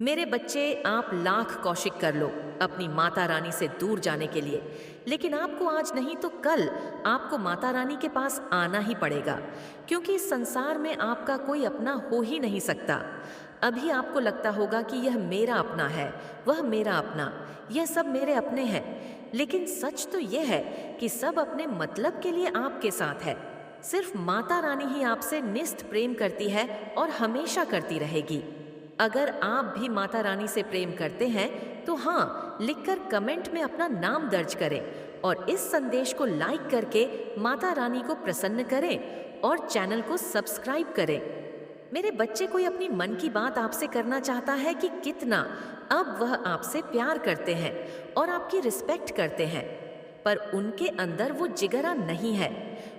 मेरे बच्चे, आप लाख कोशिश कर लो अपनी माता रानी से दूर जाने के लिए, लेकिन आपको आज नहीं तो कल आपको माता रानी के पास आना ही पड़ेगा, क्योंकि इस संसार में आपका कोई अपना हो ही नहीं सकता। अभी आपको लगता होगा कि यह मेरा अपना है, वह मेरा अपना, यह सब मेरे अपने हैं, लेकिन सच तो यह है कि सब अपने मतलब के लिए आपके साथ है। सिर्फ माता रानी ही आपसे निस्थ प्रेम करती है और हमेशा करती रहेगी। अगर आप भी माता रानी से प्रेम करते हैं तो हाँ, लिखकर कमेंट में अपना नाम दर्ज करें और इस संदेश को लाइक करके माता रानी को प्रसन्न करें और चैनल को सब्सक्राइब करें। मेरे बच्चे, कोई अपनी मन की बात आपसे करना चाहता है कि कितना अब वह आपसे प्यार करते हैं और आपकी रिस्पेक्ट करते हैं, पर उनके अंदर वो जिगरा नहीं है।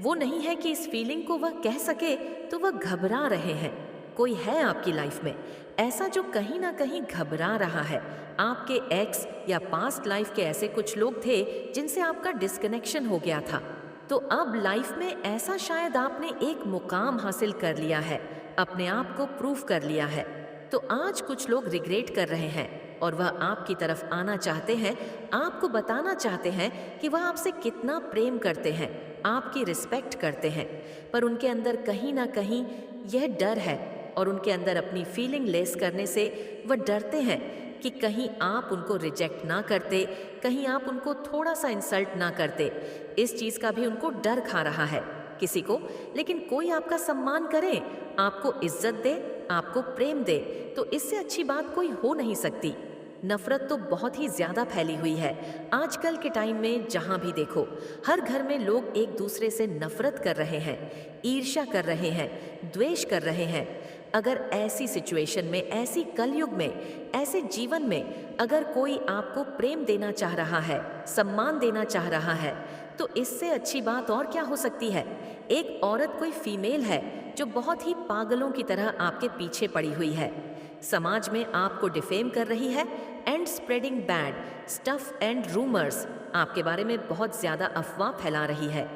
वो नहीं है कि इस फीलिंग को वह कह सके, तो वह घबरा रहे हैं। कोई है आपकी लाइफ में ऐसा जो कहीं ना कहीं घबरा रहा है। आपके एक्स या पास्ट लाइफ के ऐसे कुछ लोग थे जिनसे आपका डिस्कनेक्शन हो गया था। तो अब लाइफ में ऐसा शायद आपने एक मुकाम हासिल कर लिया है, अपने आप को प्रूव कर लिया है। तो आज कुछ लोग रिग्रेट कर रहे हैं और वह आपकी तरफ आना चाहते हैं, आपको बताना चाहते हैं कि वह आपसे कितना प्रेम करते हैं, आपकी रिस्पेक्ट करते हैं, पर उनके अंदर कहीं ना कहीं यह डर है और उनके अंदर अपनी फीलिंग लेस करने से वह डरते हैं कि कहीं आप उनको रिजेक्ट ना करते, कहीं आप उनको थोड़ा सा इंसल्ट ना करते। इस चीज़ का भी उनको डर खा रहा है किसी को, लेकिन कोई आपका सम्मान करे, आपको इज्जत दे, आपको प्रेम दे, तो इससे अच्छी बात कोई हो नहीं सकती। नफरत तो बहुत ही ज्यादा फैली हुई है आजकल के टाइम में। जहां भी देखो, हर घर में लोग एक दूसरे से नफरत कर रहे हैं, ईर्ष्या कर रहे हैं, द्वेष कर रहे हैं। अगर ऐसी सिचुएशन में, ऐसी कलयुग में, ऐसे जीवन में अगर कोई आपको प्रेम देना चाह रहा है, सम्मान देना चाह रहा है, तो इससे अच्छी बात और क्या हो सकती है। एक औरत, कोई फीमेल है जो बहुत ही पागलों की तरह आपके पीछे पड़ी हुई है, समाज में आपको डिफेम कर रही है and spreading bad stuff and rumours, आपके बारे में बहुत ज्यादा अफवाह फैला रही है।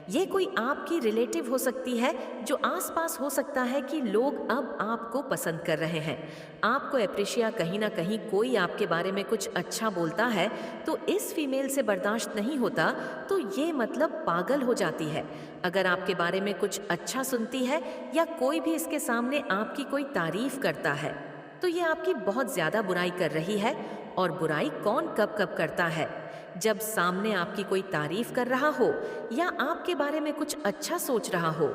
ये कोई आपकी रिलेटिव हो सकती है जो आसपास हो सकता है कि लोग अब आपको पसंद कर रहे हैं, आपको अप्रिशिएट, कहीं ना कहीं कोई आपके बारे में कुछ अच्छा बोलता है तो इस फीमेल से बर्दाश्त नहीं होता, तो ये मतलब पागल हो जाती है। अगर आपके बारे में कुछ अच्छा सुनती है या कोई भी इसके सामने आपकी कोई तारीफ करता है, तो ये आपकी बहुत ज्यादा बुराई कर रही है। और बुराई कौन कब कब करता है? जब सामने आपकी कोई तारीफ कर रहा हो या आपके बारे में कुछ अच्छा सोच रहा हो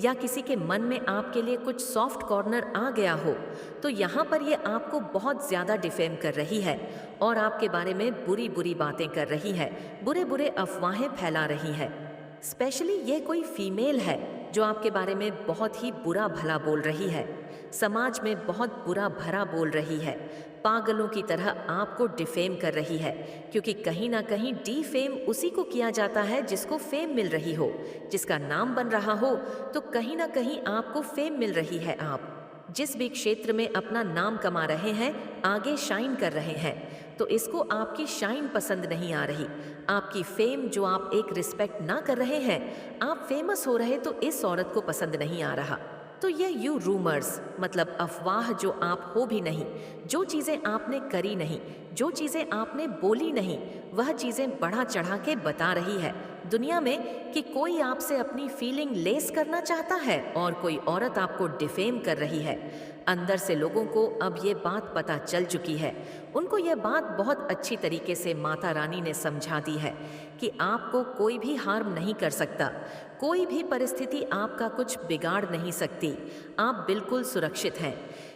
या किसी के मन में आपके लिए कुछ सॉफ्ट कॉर्नर आ गया हो, तो यहाँ पर ये आपको बहुत ज्यादा डिफेम कर रही है और आपके बारे में बुरी बुरी बातें कर रही है, बुरे बुरे अफवाहें फैला रही है। स्पेशली ये कोई फीमेल है जो आपके बारे में बहुत ही बुरा भला बोल रही है, समाज में बहुत बुरा भरा बोल रही है, पागलों की तरह आपको डिफेम कर रही है, क्योंकि कहीं ना कहीं डीफेम उसी को किया जाता है जिसको फेम मिल रही हो, जिसका नाम बन रहा हो, तो कहीं ना कहीं आपको फेम मिल रही है। आप जिस भी क्षेत्र में अपना नाम कमा रहे हैं, आगे शाइन कर रहे हैं, तो इसको आपकी शाइन पसंद नहीं आ रही, आपकी फेम जो आप एक रिस्पेक्ट ना कर रहे हैं, आप फेमस हो रहे, तो इस औरत को पसंद नहीं आ रहा। तो ये यू रूमर्स मतलब अफवाह जो आप हो भी नहीं, जो चीज़ें आपने करी नहीं, जो चीज़ें आपने बोली नहीं, वह चीज़ें बढ़ा चढ़ा के बता रही है दुनिया में कि कोई आपसे अपनी फीलिंग लेस करना चाहता है और कोई औरत आपको डिफेम कर रही है। अंदर से लोगों को अब ये बात पता चल चुकी है, उनको यह बात बहुत अच्छी तरीके से माता रानी ने समझा दी है कि आपको कोई भी हार्म नहीं कर सकता, कोई भी परिस्थिति आपका कुछ बिगाड़ नहीं सकती, आप बिल्कुल सुरक्षित हैं।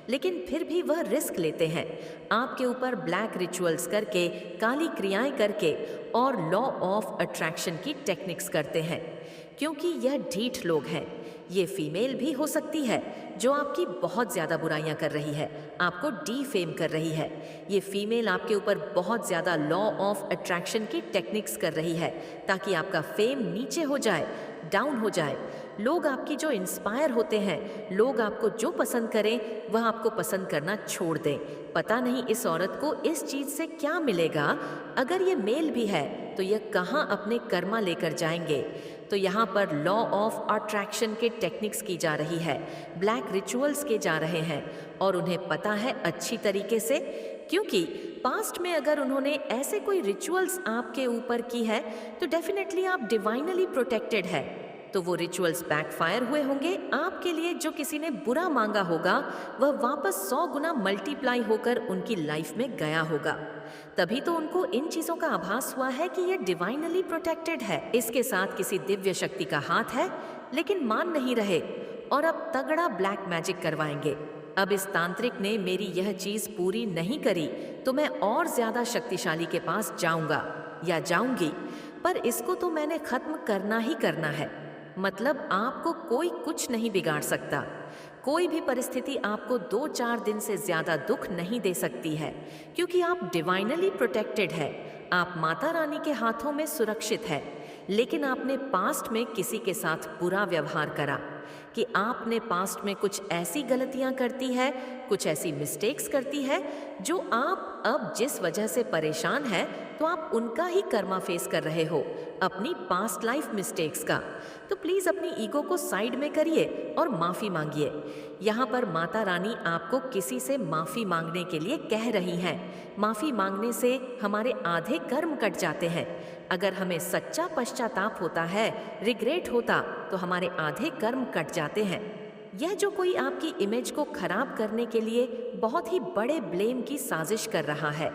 लेकिन फिर भी वह रिस्क लेते हैं, आपके ऊपर ब्लैक रिचुअल्स करके, काली क्रियाएं करके और लॉ ऑफ अट्रैक्शन की टेक्निक्स करते हैं, क्योंकि यह ढीठ लोग हैं। ये फीमेल भी हो सकती है जो आपकी बहुत ज़्यादा बुराइयां कर रही है, आपको डीफेम कर रही है। ये फीमेल आपके ऊपर बहुत ज़्यादा लॉ ऑफ अट्रैक्शन की टेक्निक्स कर रही है ताकि आपका फेम नीचे हो जाए, डाउन हो जाए। लोग आपकी जो इंस्पायर होते हैं, लोग आपको जो पसंद करें, वह आपको पसंद करना छोड़ दें। पता नहीं इस औरत को इस चीज़ से क्या मिलेगा। अगर ये मेल भी है तो यह कहाँ अपने कर्मा लेकर जाएंगे। तो यहाँ पर लॉ ऑफ अट्रैक्शन के टेक्निक्स की जा रही है, ब्लैक रिचुअल्स के जा रहे हैं, और उन्हें पता है अच्छी तरीके से, क्योंकि पास्ट में अगर उन्होंने ऐसे कोई रिचुअल्स आपके ऊपर की है तो डेफिनेटली आप डिवाइनली प्रोटेक्टेड है। तो वो रिचुअल्स बैकफायर हुए होंगे आपके लिए। जो किसी ने बुरा मांगा होगा वह वापस 100 गुना मल्टीप्लाई होकर उनकी लाइफ में गया होगा। तभी तो उनको इन चीजों का आभास हुआ है कि ये डिवाइनली प्रोटेक्टेड है, इसके साथ किसी दिव्य शक्ति का हाथ है, लेकिन मान नहीं रहे और अब तगड़ा ब्लैक मैजिक करवाएंगे। अब इस तांत्रिक ने मेरी यह चीज पूरी नहीं करी तो मैं और ज्यादा शक्तिशाली के पास जाऊंगा या जाऊंगी, पर इसको तो मैंने खत्म करना ही करना है। मतलब आपको कोई कुछ नहीं बिगाड़ सकता। कोई भी परिस्थिति आपको 2-4 दिन से ज्यादा दुख नहीं दे सकती है, क्योंकि आप डिवाइनली प्रोटेक्टेड है। आप माता रानी के हाथों में सुरक्षित है। लेकिन आपने पास्ट में किसी के साथ बुरा व्यवहार करा, कि आपने पास्ट में कुछ ऐसी गलतियां करती है, कुछ ऐसी मिस्टेक्स करती है जो आप अब जिस वजह से परेशान है, तो आप उनका ही कर्मा फेस कर रहे हो, अपनी पास्ट लाइफ मिस्टेक्स का। तो प्लीज अपनी ईगो को साइड में करिए और माफी मांगिए। यहाँ पर माता रानी आपको किसी से माफी मांगने के लिए कह रही हैं। माफी मांगने से हमारे आधे कर्म कट जाते हैं। अगर हमें सच्चा पश्चाताप होता है, रिग्रेट होता, तो हमारे आधे कर्म कट जाते हैं। यह जो कोई आपकी इमेज को खराब करने के लिए बहुत ही बड़े ब्लेम की साजिश कर रहा है,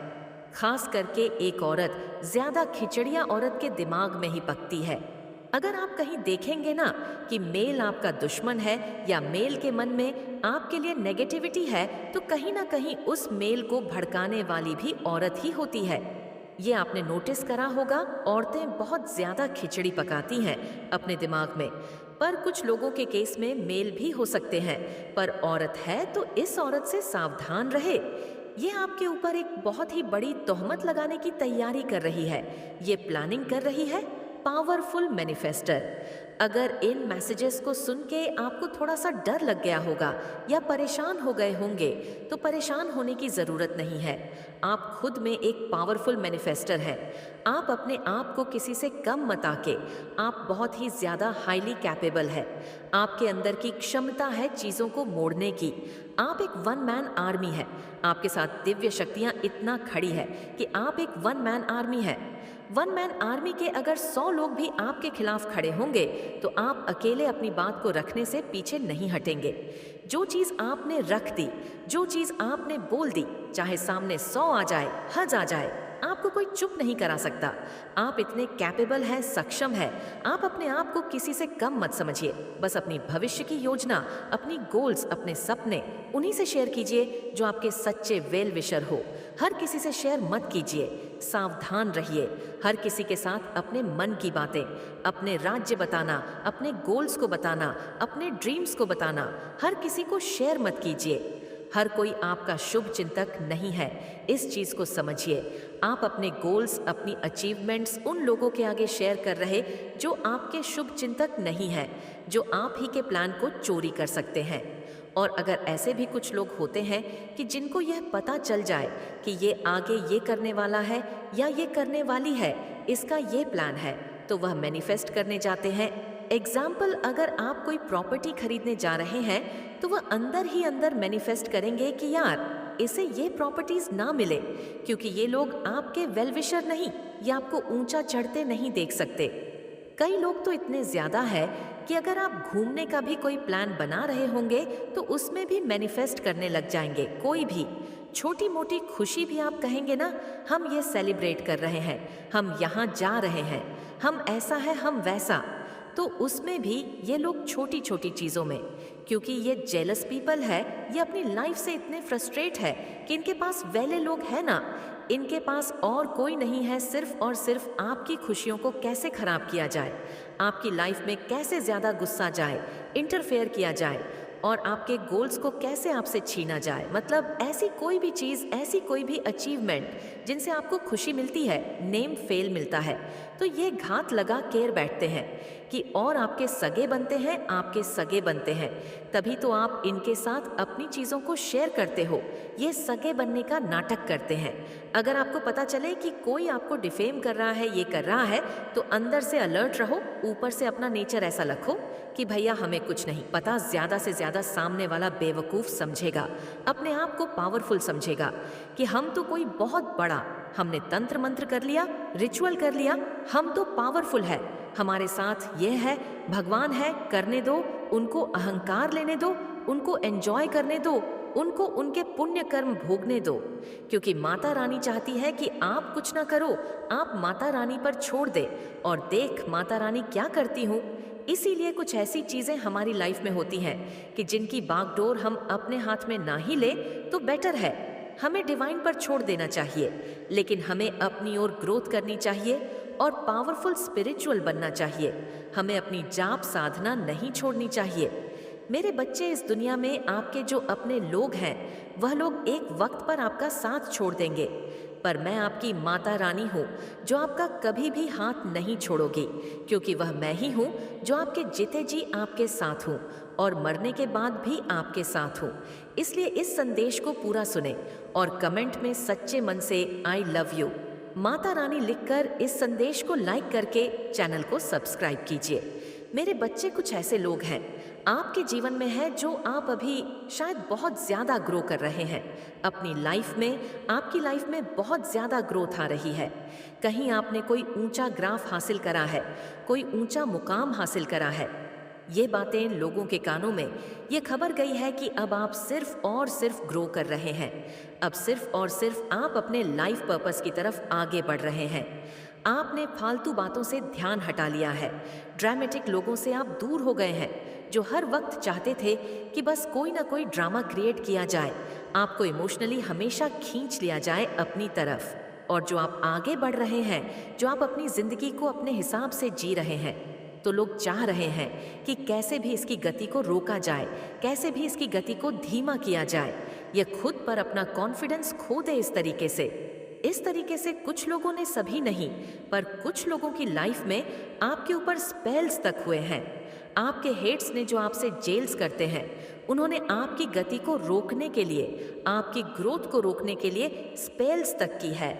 खास करके एक औरत ज्यादा खिचड़िया औरत के दिमाग में ही पकती है। अगर आप कहीं देखेंगे ना कि मेल आपका दुश्मन है या मेल के मन में आपके लिए नेगेटिविटी है, तो कहीं ना कहीं उस मेल को भड़काने वाली भी औरत ही होती है। ये आपने नोटिस करा होगा, औरतें बहुत ज्यादा खिचड़ी पकाती हैं अपने दिमाग में। पर कुछ लोगों के केस में मेल भी हो सकते हैं, पर औरत है तो इस औरत से सावधान रहे। ये आपके ऊपर एक बहुत ही बड़ी तोहमत लगाने की तैयारी कर रही है। ये प्लानिंग कर रही है। Powerful manifester. अगर इन मैसेजेस को सुन के आपको थोड़ा सा डर लग गया होगा या परेशान हो गए होंगे, तो परेशान होने की ज़रूरत नहीं है। आप खुद में एक पावरफुल मैनिफेस्टर हैं। आप अपने आप को किसी से कम मत आके, आप बहुत ही ज़्यादा हाईली कैपेबल है। आपके अंदर की क्षमता है चीज़ों को मोड़ने की। आप एक वन मैन आर्मी है। आपके साथ दिव्य शक्तियाँ इतना खड़ी है कि आप एक वन मैन आर्मी है। वन मैन आर्मी के अगर 100 लोग भी आपके खिलाफ खड़े होंगे, तो आप अकेले अपनी बात को रखने से पीछे नहीं हटेंगे। जो चीज़ आपने रख दी, जो चीज़ आपने बोल दी, चाहे सामने 100 आ जाए, हज आ जाए, आपको कोई चुप नहीं करा सकता। आप इतने कैपेबल हैं, सक्षम है। आप अपने आप को किसी से कम मत समझिए। बस अपनी भविष्य की योजना, अपनी गोल्स, अपने सपने, उन्हीं से शेयर कीजिए जो आपके सच्चे वेल विशर हो। हर किसी से शेयर मत कीजिए। सावधान रहिए। हर किसी के साथ अपने मन की बातें, अपने राज्य बताना, अपने गोल्स को बताना, अपने ड्रीम्स को बताना, हर किसी को शेयर मत कीजिए। हर कोई आपका शुभ चिंतक नहीं है। इस चीज़ को समझिए। आप अपने गोल्स, अपनी अचीवमेंट्स उन लोगों के आगे शेयर कर रहे जो आपके शुभ चिंतक नहीं है, जो आप ही के प्लान को चोरी कर सकते हैं। और अगर ऐसे भी कुछ लोग होते हैं कि जिनको यह पता चल जाए कि ये आगे ये करने वाला है या ये करने वाली है, इसका ये प्लान है, तो वह मैनिफेस्ट करने जाते हैं। एग्जाम्पल, अगर आप कोई प्रॉपर्टी खरीदने जा रहे हैं, तो वह अंदर ही अंदर मैनिफेस्ट करेंगे कि यार इसे ये प्रॉपर्टीज ना मिले, क्योंकि ये लोग आपके वेलविशर नहीं, ये आपको ऊंचा चढ़ते नहीं देख सकते। कई लोग तो इतने ज्यादा है कि अगर आप घूमने का भी कोई प्लान बना रहे होंगे, तो उसमें भी मैनिफेस्ट करने लग जाएंगे। कोई भी छोटी मोटी खुशी भी आप कहेंगे ना, हम ये सेलिब्रेट कर रहे हैं, हम यहाँ जा रहे हैं, हम ऐसा है, हम वैसा, तो उसमें भी ये लोग छोटी छोटी चीज़ों में, क्योंकि ये जेलस पीपल है, ये अपनी लाइफ से इतने फ्रस्ट्रेट है कि इनके पास वेले लोग हैं ना, इनके पास और कोई नहीं है, सिर्फ और सिर्फ आपकी खुशियों को कैसे खराब किया जाए, आपकी लाइफ में कैसे ज़्यादा गुस्सा जाए, इंटरफेयर किया जाए, और आपके गोल्स को कैसे आपसे छीना जाए। मतलब ऐसी कोई भी चीज़, ऐसी कोई भी अचीवमेंट जिनसे आपको खुशी मिलती है, नेम फेल मिलता है, तो ये घात लगा केर बैठते हैं कि और आपके सगे बनते हैं, आपके सगे बनते हैं, तभी तो आप इनके साथ अपनी चीज़ों को शेयर करते हो। ये सगे बनने का नाटक करते हैं। अगर आपको पता चले कि कोई आपको डिफेम कर रहा है, ये कर रहा है, तो अंदर से अलर्ट रहो, ऊपर से अपना नेचर ऐसा रखो कि भैया हमें कुछ नहीं पता। ज़्यादा से ज़्यादा सामने वाला बेवकूफ़ समझेगा, अपने आप को पावरफुल समझेगा कि हम तो कोई बहुत बड़ा, हमने तंत्र मंत्र कर लिया, रिचुअल कर लिया, हम तो पावरफुल है, हमारे साथ ये है, भगवान है, करने दो, उनको अहंकार लेने दो, उनको एंजॉय करने दो, उनको उनके पुण्य कर्म भोगने दो। क्योंकि माता रानी चाहती है कि आप कुछ ना करो, आप माता रानी पर छोड़ दे और देख माता रानी क्या करती हूँ। इसीलिए कुछ ऐसी चीज़ें हमारी लाइफ में होती हैं कि जिनकी बागडोर हम अपने हाथ में ना ही ले तो बेटर है। हमें डिवाइन पर छोड़ देना चाहिए, लेकिन हमें अपनी ओर ग्रोथ करनी चाहिए और पावरफुल स्पिरिचुअल बनना चाहिए। हमें अपनी जाप साधना नहीं छोड़नी चाहिए। मेरे बच्चे, इस दुनिया में आपके जो अपने लोग हैं, वह लोग एक वक्त पर आपका साथ छोड़ देंगे, पर मैं आपकी माता रानी हूँ जो आपका कभी भी हाथ नहीं छोड़ोगी, क्योंकि वह मैं ही हूँ जो आपके जीते जी आपके साथ हूँ और मरने के बाद भी आपके साथ हूँ। इसलिए इस संदेश को पूरा सुने और कमेंट में सच्चे मन से I love you Mata Rani लिखकर इस संदेश को लाइक करके चैनल को सब्सक्राइब कीजिए। मेरे बच्चे, कुछ ऐसे लोग हैं आपके जीवन में है जो आप अभी शायद बहुत ज़्यादा ग्रो कर रहे हैं अपनी लाइफ में। आपकी लाइफ में बहुत ज़्यादा ग्रोथ आ रही है। कहीं आपने कोई ऊंचा ग्राफ हासिल करा है, कोई ऊंचा मुकाम हासिल करा है। ये बातें लोगों के कानों में ये खबर गई है कि अब आप सिर्फ और सिर्फ ग्रो कर रहे हैं। अब सिर्फ और सिर्फ आप अपने लाइफ पर्पस की तरफ आगे बढ़ रहे हैं। आपने फालतू बातों से ध्यान हटा लिया है। ड्रामेटिक लोगों से आप दूर हो गए हैं जो हर वक्त चाहते थे कि बस कोई ना कोई ड्रामा क्रिएट किया जाए, आपको इमोशनली हमेशा खींच लिया जाए अपनी तरफ। और जो आप आगे बढ़ रहे हैं, जो आप अपनी ज़िंदगी को अपने हिसाब से जी रहे हैं, तो लोग चाह रहे हैं कि कैसे भी इसकी गति को रोका जाए, कैसे भी इसकी गति को धीमा किया जाए। ये खुद पर अपना कॉन्फिडेंस खो दे इस तरीके से। इस तरीके से कुछ लोगों ने, सभी नहीं, पर कुछ लोगों की लाइफ में आपके ऊपर स्पेल्स तक हुए हैं। आपके हेट्स ने जो आपसे जेल्स करते हैं, उन्होंने आपकी गति को रोकने के लिए, आपकी ग्रोथ को रोकने के लिए स्पेल्स तक की है।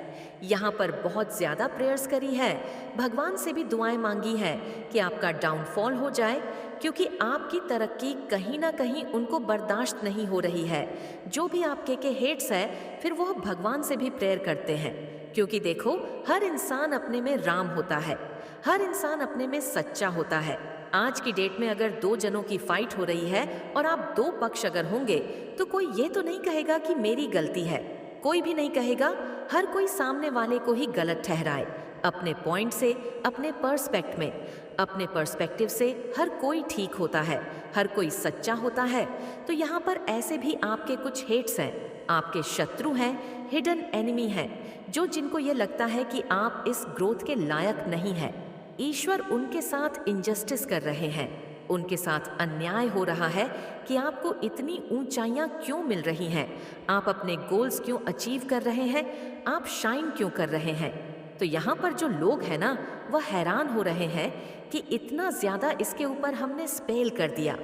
यहाँ पर बहुत ज़्यादा प्रेयर्स करी है, भगवान से भी दुआएं मांगी है कि आपका डाउनफॉल हो जाए, क्योंकि आपकी तरक्की कहीं ना कहीं उनको बर्दाश्त नहीं हो रही है। जो भी आपके के हेट्स है, फिर वो भगवान से भी प्रेयर करते हैं, क्योंकि देखो, हर इंसान अपने में राम होता है, हर इंसान अपने में सच्चा होता है। आज की डेट में अगर दो जनों की फाइट हो रही है और आप दो पक्ष अगर होंगे, तो कोई ये तो नहीं कहेगा कि मेरी गलती है, कोई भी नहीं कहेगा। हर कोई सामने वाले को ही गलत ठहराए अपने पॉइंट से, अपने पर्सपेक्ट में, अपने पर्सपेक्टिव से हर कोई ठीक होता है, हर कोई सच्चा होता है। तो यहाँ पर ऐसे भी आपके कुछ हेट्स हैं, आपके शत्रु हैं, हिडन एनिमी हैं, जो जिनको ये लगता है कि आप इस ग्रोथ के लायक नहीं हैं। ईश्वर उनके साथ इनजस्टिस कर रहे हैं, उनके साथ अन्याय हो रहा है कि आपको इतनी ऊंचाइयां क्यों मिल रही हैं, आप अपने गोल्स क्यों अचीव कर रहे हैं, आप शाइन क्यों कर रहे हैं। तो यहाँ पर जो लोग हैं ना, वह हैरान हो रहे हैं कि इतना ज़्यादा इसके ऊपर हमने स्पेल कर दिया,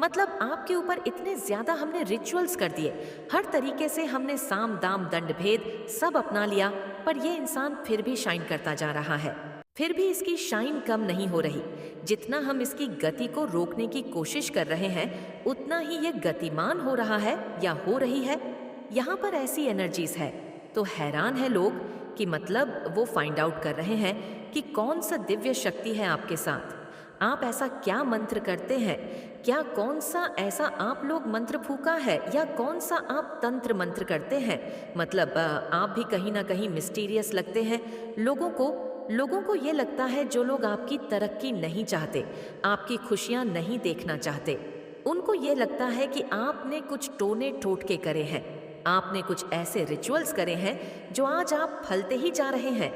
मतलब आपके ऊपर इतने ज़्यादा हमने रिचुअल्स कर दिए, हर तरीके से हमने साम दाम दंड भेद सब अपना लिया, पर ये इंसान फिर भी शाइन करता जा रहा है, फिर भी इसकी शाइन कम नहीं हो रही। जितना हम इसकी गति को रोकने की कोशिश कर रहे हैं, उतना ही ये गतिमान हो रहा है या हो रही है। यहाँ पर ऐसी एनर्जीज है, तो हैरान है लोग कि मतलब वो फाइंड आउट कर रहे हैं कि कौन सा दिव्य शक्ति है आपके साथ, आप ऐसा क्या मंत्र करते हैं, क्या कौन सा ऐसा आप लोग मंत्र फूका है, या कौन सा आप तंत्र मंत्र करते हैं। मतलब आप भी कहीं ना कहीं मिस्टीरियस लगते हैं लोगों को ये लगता है, जो लोग आपकी तरक्की नहीं चाहते, आपकी खुशियाँ नहीं देखना चाहते, उनको ये लगता है कि आपने कुछ टोने टोटके करे हैं, आपने कुछ ऐसे रिचुअल्स करे हैं जो आज आप फलते ही जा रहे हैं,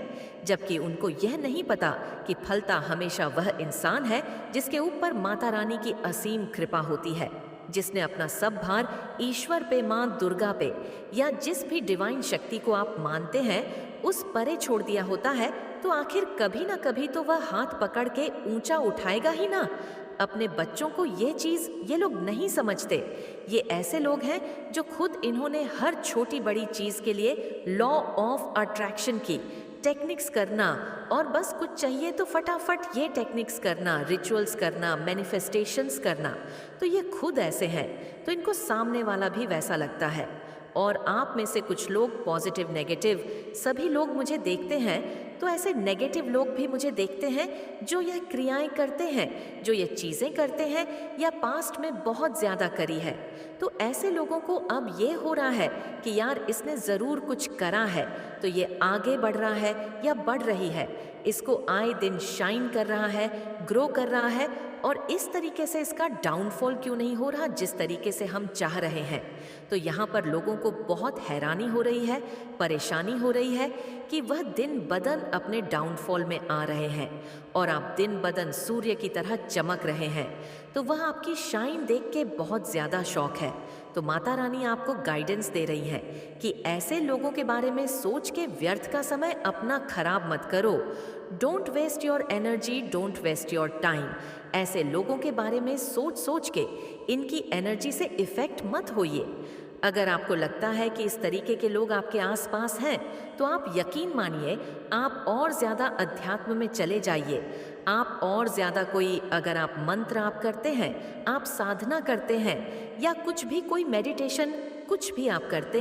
जबकि उनको यह नहीं पता कि फलता हमेशा वह इंसान है जिसके ऊपर माता रानी की असीम कृपा होती है। जिसने अपना सब भार ईश्वर पे, माँ दुर्गा पे या जिस भी डिवाइन शक्ति को आप मानते हैं उस परे छोड़ दिया होता है, तो आखिर कभी ना कभी तो वह हाथ पकड़ के ऊंचा उठाएगा ही ना। अपने बच्चों को ये चीज ये लोग नहीं समझते। ये ऐसे लोग हैं जो खुद इन्होंने हर छोटी बड़ी चीज के लिए लॉ ऑफ अट्रैक्शन की टेक्निक्स करना, और बस कुछ चाहिए तो फटाफट ये टेक्निक्स करना, रिचुअल्स करना, मैनिफेस्टेशंस करना। तो ये खुद ऐसे हैं, तो इनको सामने वाला भी वैसा लगता है। और आप में से कुछ लोग पॉजिटिव नेगेटिव सभी लोग मुझे देखते हैं, तो ऐसे नेगेटिव लोग भी मुझे देखते हैं जो यह क्रियाएं करते हैं, जो ये चीज़ें करते हैं या पास्ट में बहुत ज़्यादा करी है। तो ऐसे लोगों को अब ये हो रहा है कि यार इसने ज़रूर कुछ करा है, तो ये आगे बढ़ रहा है या बढ़ रही है, इसको आए दिन शाइन कर रहा है, ग्रो कर रहा है, और इस तरीके से इसका डाउनफॉल क्यों नहीं हो रहा जिस तरीके से हम चाह रहे हैं। तो यहाँ पर लोगों को बहुत हैरानी हो रही है, परेशानी हो रही है कि वह दिन बदन अपने डाउनफॉल में आ रहे हैं और आप दिन बदन सूर्य की तरह चमक रहे हैं। तो वह आपकी शाइन देख के बहुत ज़्यादा शौक है। तो माता रानी आपको गाइडेंस दे रही हैं कि ऐसे लोगों के बारे में सोच के व्यर्थ का समय अपना खराब मत करो। Don't waste your energy, don't waste your time. ऐसे लोगों के बारे में सोच सोच के इनकी एनर्जी से इफेक्ट मत होइए। अगर आपको लगता है कि इस तरीके के लोग आपके आसपास हैं, तो आप यकीन मानिए आप और ज़्यादा अध्यात्म में चले जाइए। आप और ज़्यादा कोई, अगर आप मंत्र आप करते हैं, आप साधना करते हैं या कुछ भी कोई मेडिटेशन कुछ भी आप करते